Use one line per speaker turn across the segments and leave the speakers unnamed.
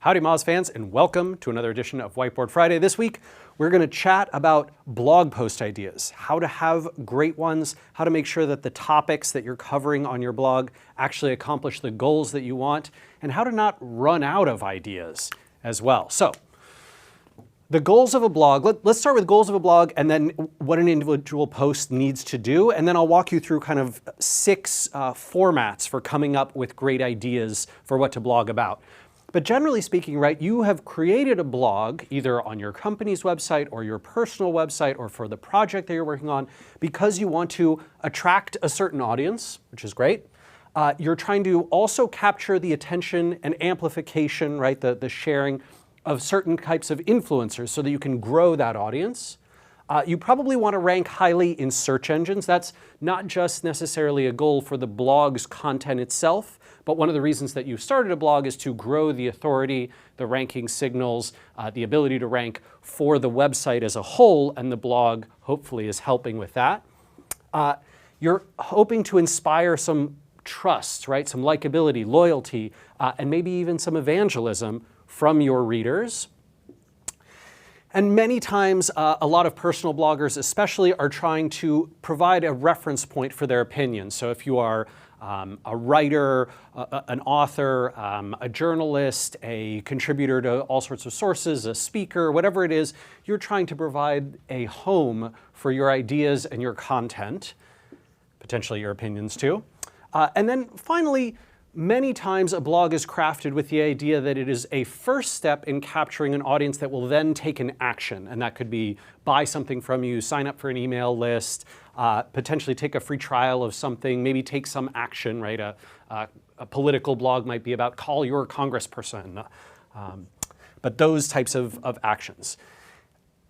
Howdy Moz fans, and welcome to another edition of Whiteboard Friday. This week, we're going to chat about blog post ideas, how to have great ones, how to make sure that the topics that you're covering on your blog actually accomplish the goals that you want, and how to not run out of ideas as well. So, the goals of a blog, let's start with goals of a blog and then what an individual post needs to do, and then I'll walk you through kind of 6 formats for coming up with great ideas for what to blog about. But generally speaking, right, you have created a blog either on your company's website or your personal website or for the project that you're working on because you want to attract a certain audience, which is great. You're trying to also capture the attention and amplification, right, the sharing of certain types of influencers so that you can grow that audience. You probably want to rank highly in search engines. That's not just necessarily a goal for the blog's content itself, but one of the reasons that you started a blog is to grow the authority, the ranking signals, the ability to rank for the website as a whole, and the blog hopefully is helping with that. You're hoping to inspire some trust, right? Some likability, loyalty, and maybe even some evangelism from your readers. And many times, a lot of personal bloggers especially are trying to provide a reference point for their opinions. So if you are a writer, an author, a journalist, a contributor to all sorts of sources, a speaker, whatever it is, you're trying to provide a home for your ideas and your content, potentially your opinions too. And then finally, many times a blog is crafted with the idea that it is a first step in capturing an audience that will then take an action. And that could be buy something from you, sign up for an email list, potentially take a free trial of something, maybe take some action, right? A political blog might be about call your congressperson, but those types of actions.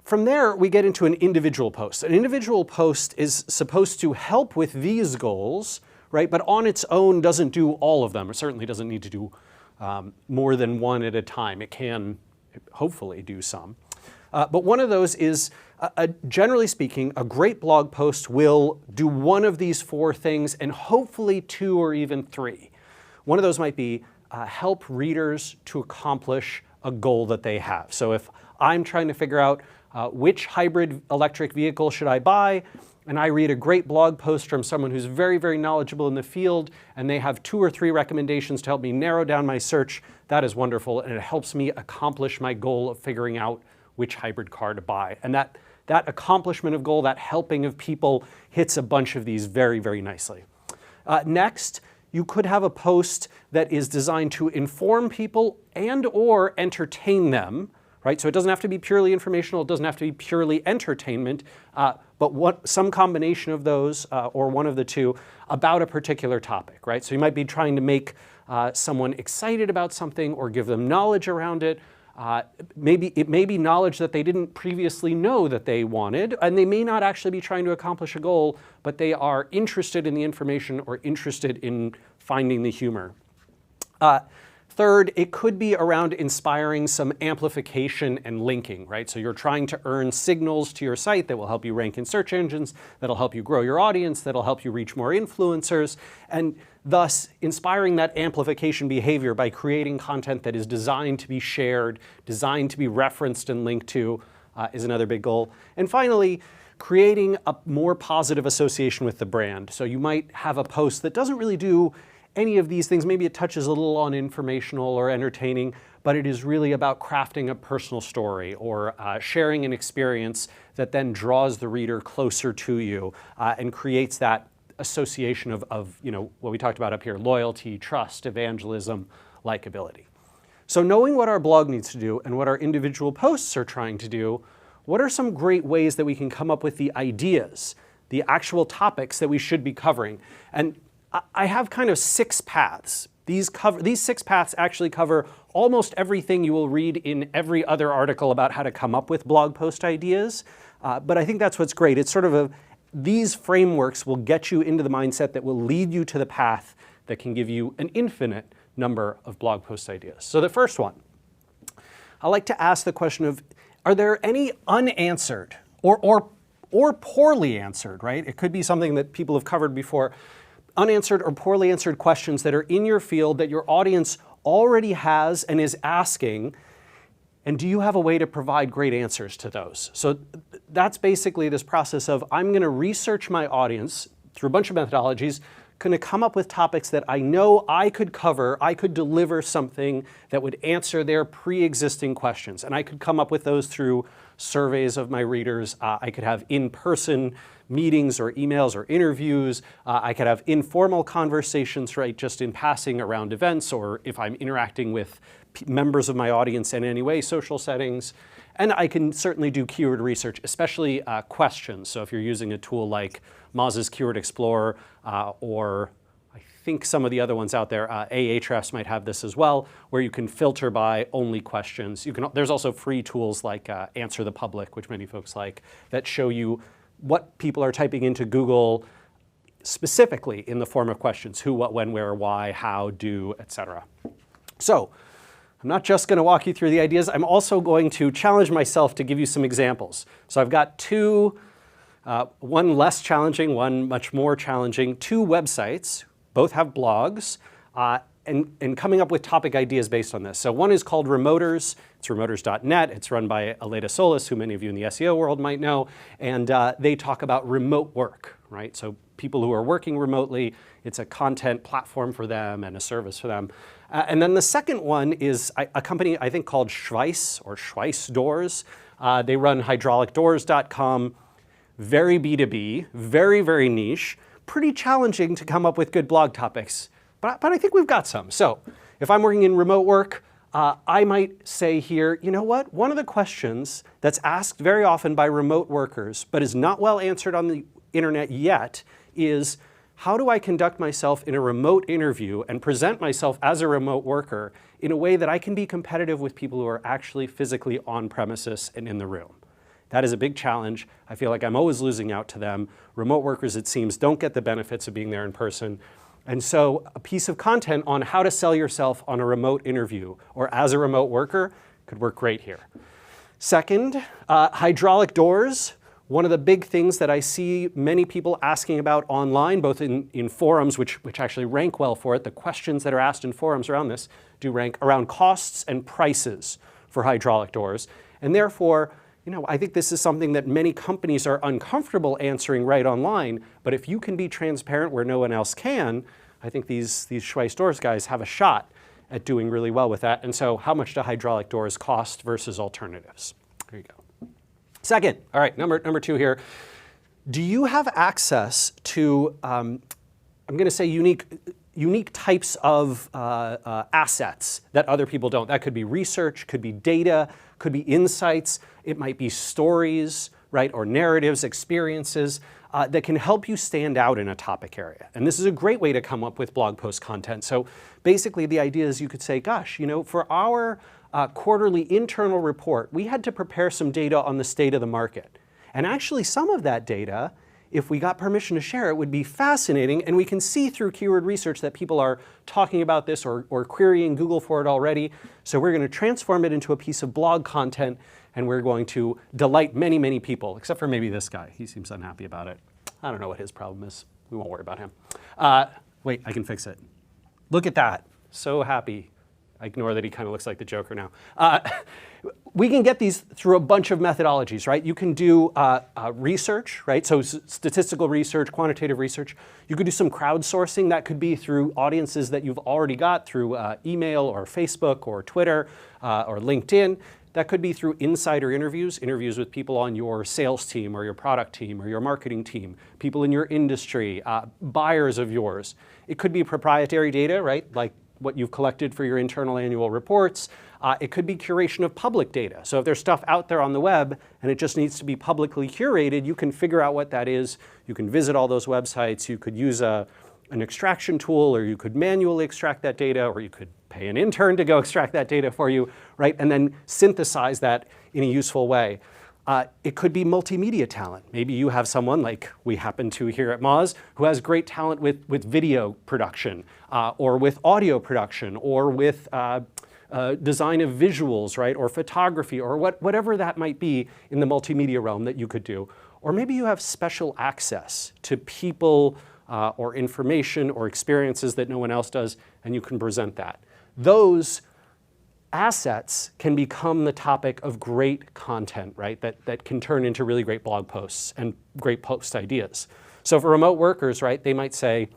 From there, we get into an individual post. An individual post is supposed to help with these goals, right? But on its own doesn't do all of them. It certainly doesn't need to do more than one at a time. It can hopefully do some. But one of those is, generally speaking, a great blog post will do one of these 4 things and hopefully 2 or even 3. One of those might be help readers to accomplish a goal that they have. So if I'm trying to figure out which hybrid electric vehicle should I buy, and I read a great blog post from someone who's very, very knowledgeable in the field, and they have 2 or 3 recommendations to help me narrow down my search, that is wonderful, and it helps me accomplish my goal of figuring out which hybrid car to buy. And that accomplishment of goal, that helping of people, hits a bunch of these very, very nicely. Next, you could have a post that is designed to inform people and or entertain them, right? So it doesn't have to be purely informational, it doesn't have to be purely entertainment, but some combination of those, or one of the 2, about a particular topic, right? So you might be trying to make someone excited about something or give them knowledge around it. Maybe it may be knowledge that they didn't previously know that they wanted, and they may not actually be trying to accomplish a goal, but they are interested in the information or interested in finding the humor. Third, it could be around inspiring some amplification and linking, right? So you're trying to earn signals to your site that will help you rank in search engines, that'll help you grow your audience, that'll help you reach more influencers, and thus inspiring that amplification behavior by creating content that is designed to be shared, designed to be referenced and linked to is another big goal. And finally, creating a more positive association with the brand. So you might have a post that doesn't really do any of these things. Maybe it touches a little on informational or entertaining, but it is really about crafting a personal story or sharing an experience that then draws the reader closer to you and creates that association of what we talked about up here: loyalty, trust, evangelism, likability. So knowing what our blog needs to do and what our individual posts are trying to do, what are some great ways that we can come up with the ideas, the actual topics that we should be covering? And I have kind of 6 paths. These 6 paths actually cover almost everything you will read in every other article about how to come up with blog post ideas. But I think that's what's great. It's sort of these frameworks will get you into the mindset that will lead you to the path that can give you an infinite number of blog post ideas. So the first one, I like to ask the question of, are there any unanswered or poorly answered, right? It could be something that people have covered before. Unanswered or poorly answered questions that are in your field that your audience already has and is asking, and do you have a way to provide great answers to those? So that's basically this process of I'm going to research my audience through a bunch of methodologies, going to come up with topics that I know I could cover, I could deliver something that would answer their pre-existing questions. And I could come up with those through surveys of my readers. I could have in-person meetings or emails or interviews. I could have informal conversations, right, just in passing around events, or if I'm interacting with members of my audience in any way, social settings. And I can certainly do keyword research, especially questions. So if you're using a tool like Moz's Keyword Explorer, or I think some of the other ones out there, Ahrefs might have this as well, where you can filter by only questions. There's also free tools like Answer the Public, which many folks like, that show you what people are typing into Google specifically in the form of questions: who, what, when, where, why, how, do, etc. So I'm not just going to walk you through the ideas. I'm also going to challenge myself to give you some examples. So I've got two, one less challenging, one much more challenging, two websites. Both have blogs, and coming up with topic ideas based on this. So one is called Remoters. It's remoters.net. It's run by Aleda Solis, who many of you in the SEO world might know. And they talk about remote work, right? So people who are working remotely, it's a content platform for them and a service for them. And then the second one is a company I think called Schweiss, or Schweiss Doors. They run hydraulicdoors.com, very B2B, very, very niche, pretty challenging to come up with good blog topics, but I think we've got some. So if I'm working in remote work, I might say here, you know what? One of the questions that's asked very often by remote workers, but is not well answered on the internet yet, is how do I conduct myself in a remote interview and present myself as a remote worker in a way that I can be competitive with people who are actually physically on premises and in the room? That is a big challenge. I feel like I'm always losing out to them. Remote workers, it seems, don't get the benefits of being there in person. And so a piece of content on how to sell yourself on a remote interview or as a remote worker could work great here. Second, hydraulic doors. One of the big things that I see many people asking about online, both in forums, which actually rank well for it, the questions that are asked in forums around this do rank around costs and prices for hydraulic doors. And therefore, I think this is something that many companies are uncomfortable answering right online, but if you can be transparent where no one else can, I think these Schweiss Doors guys have a shot at doing really well with that. And so how much do hydraulic doors cost versus alternatives? There you go. Second, all right, number two here. Do you have access to, I'm going to say unique types of assets that other people don't? That could be research, could be data, could be insights. It might be stories, right, or narratives, experiences that can help you stand out in a topic area. And this is a great way to come up with blog post content. So basically the idea is you could say, gosh, for our quarterly internal report, we had to prepare some data on the state of the market. And actually some of that data, if we got permission to share it, would be fascinating, and we can see through keyword research that people are talking about this or querying Google for it already. So we're going to transform it into a piece of blog content, and we're going to delight many, many people, except for maybe this guy. He seems unhappy about it. I don't know what his problem is. We won't worry about him. Wait, I can fix it. Look at that. So happy. I ignore that he kind of looks like the Joker now. We can get these through a bunch of methodologies, right? You can do research, right? So statistical research, quantitative research. You could do some crowdsourcing. That could be through audiences that you've already got through email or Facebook or Twitter or LinkedIn. That could be through insider interviews with people on your sales team or your product team or your marketing team, people in your industry, buyers of yours. It could be proprietary data, right? Like what you've collected for your internal annual reports. It could be curation of public data. So if there's stuff out there on the web and it just needs to be publicly curated, you can figure out what that is. You can visit all those websites. You could use an extraction tool, or you could manually extract that data, or you could pay an intern to go extract that data for you, right? And then synthesize that in a useful way. It could be multimedia talent. Maybe you have someone like we happen to here at Moz who has great talent with video production or with audio production or with design of visuals, right? Or photography or whatever that might be in the multimedia realm that you could do. Or maybe you have special access to people or information or experiences that no one else does, and you can present that. those assets can become the topic of great content, right? That can turn into really great blog posts and great post ideas. So for remote workers, right, they might say,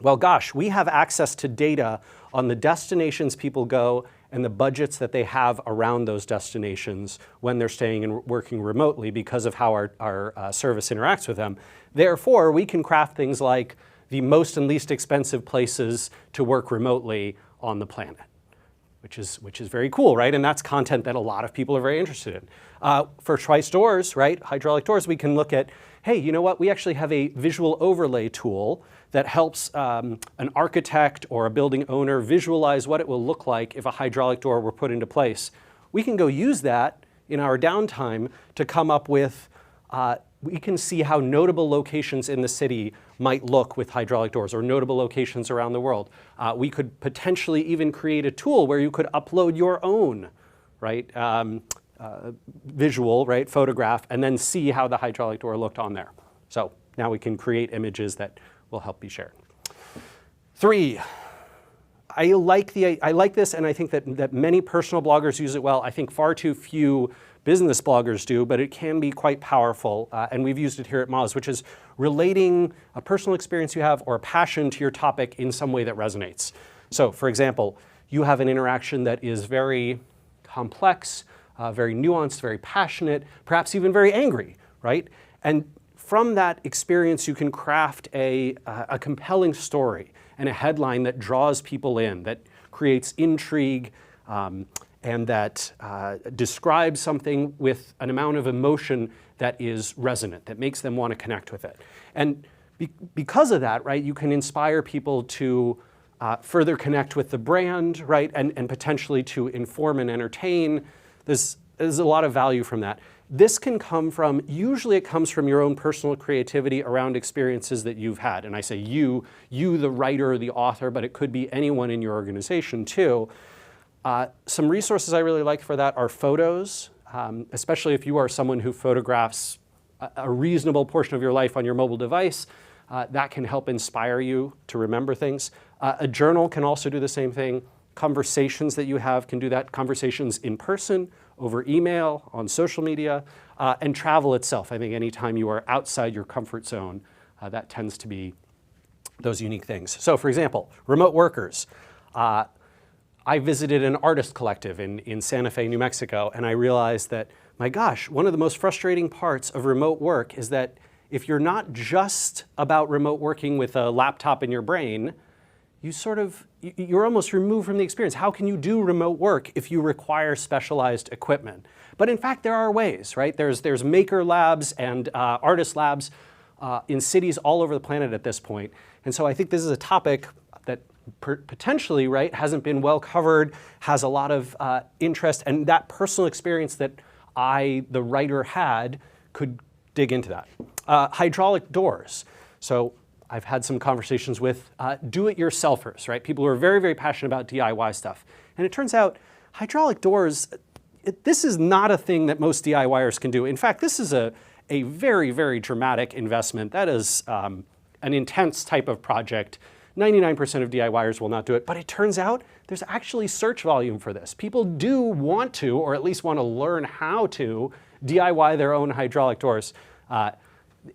well, gosh, we have access to data on the destinations people go and the budgets that they have around those destinations when they're staying and working remotely because of how our service interacts with them. Therefore, we can craft things like the most and least expensive places to work remotely on the planet, which is very cool, right? And that's content that a lot of people are very interested in. For Schweiss doors, right, hydraulic doors, we can look at, hey, you know what? We actually have a visual overlay tool that helps an architect or a building owner visualize what it will look like if a hydraulic door were put into place. We can go use that in our downtime to come up with, we can see how notable locations in the city might look with hydraulic doors, or notable locations around the world. We could potentially even create a tool where you could upload your own, right, visual, right, photograph, and then see how the hydraulic door looked on there. So now we can create images that will help be shared. 3, I like this, and I think that many personal bloggers use it well. I think far too few business bloggers do, but it can be quite powerful, and we've used it here at Moz, which is relating a personal experience you have or a passion to your topic in some way that resonates. So, for example, you have an interaction that is very complex, very nuanced, very passionate, perhaps even very angry, right? And from that experience, you can craft a compelling story and a headline that draws people in, that creates intrigue, and that describes something with an amount of emotion that is resonant, that makes them want to connect with it. And because of that, right, you can inspire people to further connect with the brand, right, and potentially to inform and entertain. There's a lot of value from that. This can come from, usually it comes from your own personal creativity around experiences that you've had. And I say you the writer or the author, but it could be anyone in your organization too. Some resources I really like for that are photos, especially if you are someone who photographs a reasonable portion of your life on your mobile device. That can help inspire you to remember things. A journal can also do the same thing. Conversations that you have can do that. Conversations in person, over email, on social media, and travel itself. I think anytime you are outside your comfort zone, that tends to be those unique things. So for example, remote workers. I visited an artist collective in Santa Fe, New Mexico, and I realized that, my gosh, one of the most frustrating parts of remote work is that if you're not just about remote working with a laptop in your brain, you're almost removed from the experience. How can you do remote work if you require specialized equipment? But in fact, there are ways, right? There's maker labs and artist labs in cities all over the planet at this point. And so I think this is a topic that potentially, right, hasn't been well covered, has a lot of interest, and that personal experience that the writer had, could dig into that. Hydraulic doors. So I've had some conversations with do-it-yourselfers, right? People who are very, very passionate about DIY stuff. And it turns out hydraulic doors, this is not a thing that most DIYers can do. In fact, this is a very, very dramatic investment. That is an intense type of project. 99% of DIYers will not do it, but it turns out there's actually search volume for this. People do want to, or at least want to learn how to, DIY their own hydraulic doors.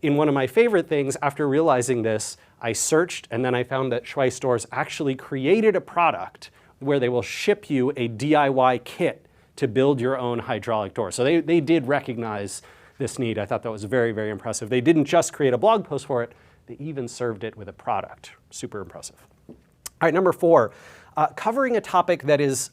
In one of my favorite things, after realizing this, I searched and then I found that Schweiss Doors actually created a product where they will ship you a DIY kit to build your own hydraulic door. So they did recognize this need. I thought that was very, very impressive. They didn't just create a blog post for it, they even served it with a product. Super impressive. All right, number 4, covering a topic that is,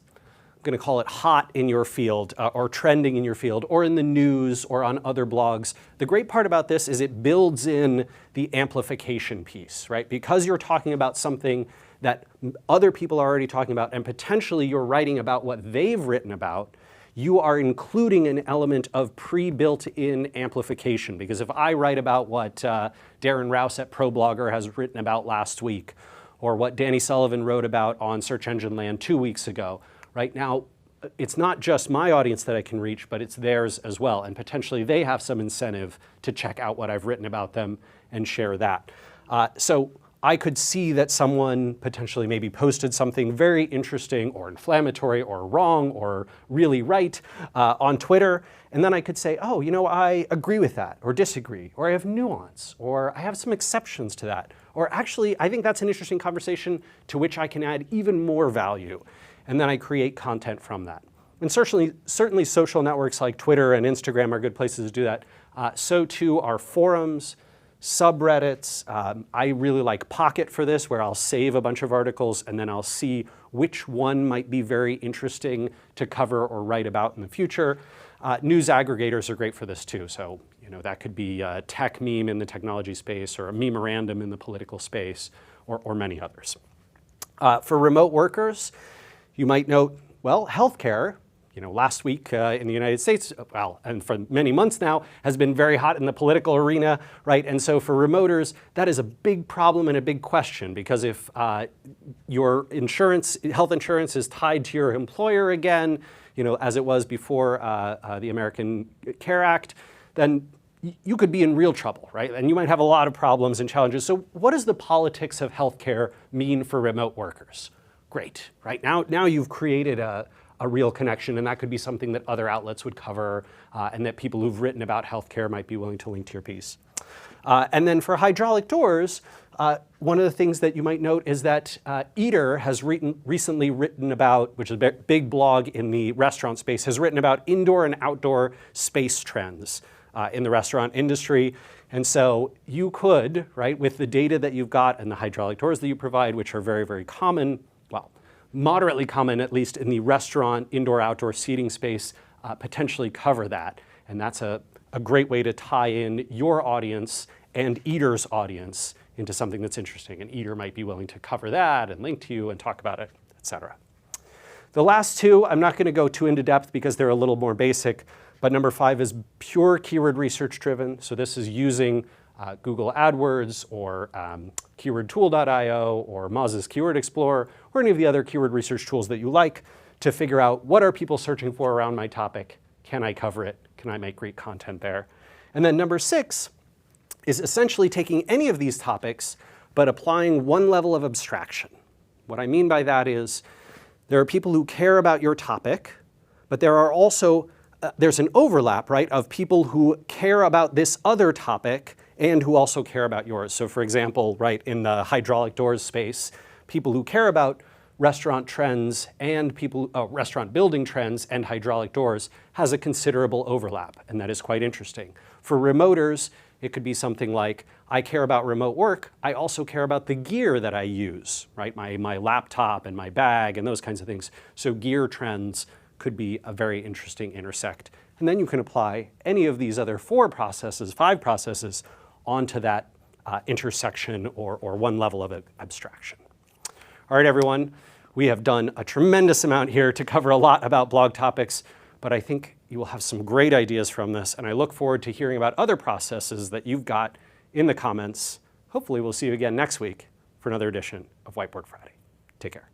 I'm going to call it hot in your field or trending in your field or in the news or on other blogs. The great part about this is it builds in the amplification piece, right? Because you're talking about something that other people are already talking about and potentially you're writing about what they've written about, you are including an element of pre-built-in amplification. Because if I write about what Darren Rouse at ProBlogger has written about last week, or what Danny Sullivan wrote about on Search Engine Land 2 weeks ago, right now, it's not just my audience that I can reach, but it's theirs as well. And potentially they have some incentive to check out what I've written about them and share that. So I could see that someone potentially maybe posted something very interesting or inflammatory or wrong or really right on Twitter. And then I could say, oh, you know, I agree with that or disagree, or I have nuance, or I have some exceptions to that. Or actually, I think that's an interesting conversation to which I can add even more value. And then I create content from that. And certainly social networks like Twitter and Instagram are good places to do that. So too are forums, subreddits. I really like Pocket for this, where I'll save a bunch of articles and then I'll see which one might be very interesting to cover or write about in the future. News aggregators are great for this too. So, you know, that could be a tech meme in the technology space or a memorandum in the political space or many others. For remote workers, you might note, well, healthcare, you know, last week in the United States, well, and for many months now, has been very hot in the political arena, right? And so for remoters, that is a big problem and a big question, because if your health insurance is tied to your employer again, you know, as it was before the American Care Act, then you could be in real trouble, right? And you might have a lot of problems and challenges. So what does the politics of healthcare mean for remote workers? Great, right? Now you've created a real connection, and that could be something that other outlets would cover and that people who've written about healthcare might be willing to link to your piece. And then for hydraulic doors, one of the things that you might note is that Eater has recently written about, which is a big blog in the restaurant space, has written about indoor and outdoor space trends in the restaurant industry. And so you could, right, with the data that you've got and the hydraulic doors that you provide, which are very, very common, well, moderately common, at least in the restaurant, indoor-outdoor seating space, potentially cover that. And that's a great way to tie in your audience and Eater's audience into something that's interesting. And Eater might be willing to cover that and link to you and talk about it, et cetera. The last two, I'm not going to go too into depth because they're a little more basic, but number 5 is pure keyword research driven. So this is using Google AdWords or keywordtool.io or Moz's Keyword Explorer or any of the other keyword research tools that you like to figure out what are people searching for around my topic. Can I cover it? Can I make great content there? And then number 6 is essentially taking any of these topics but applying one level of abstraction. What I mean by that is there are people who care about your topic, but there are also there's an overlap, right, of people who care about this other topic and who also care about yours. So for example, right, in the hydraulic doors space, people who care about restaurant trends and restaurant building trends and hydraulic doors has a considerable overlap, and that is quite interesting. For remoters, it could be something like, I care about remote work, I also care about the gear that I use, right, my laptop and my bag and those kinds of things. So gear trends could be a very interesting intersect. And then you can apply any of these other 5 processes onto that intersection or one level of abstraction. All right, everyone, we have done a tremendous amount here to cover a lot about blog topics, but I think you will have some great ideas from this, and I look forward to hearing about other processes that you've got in the comments. Hopefully we'll see you again next week for another edition of Whiteboard Friday. Take care.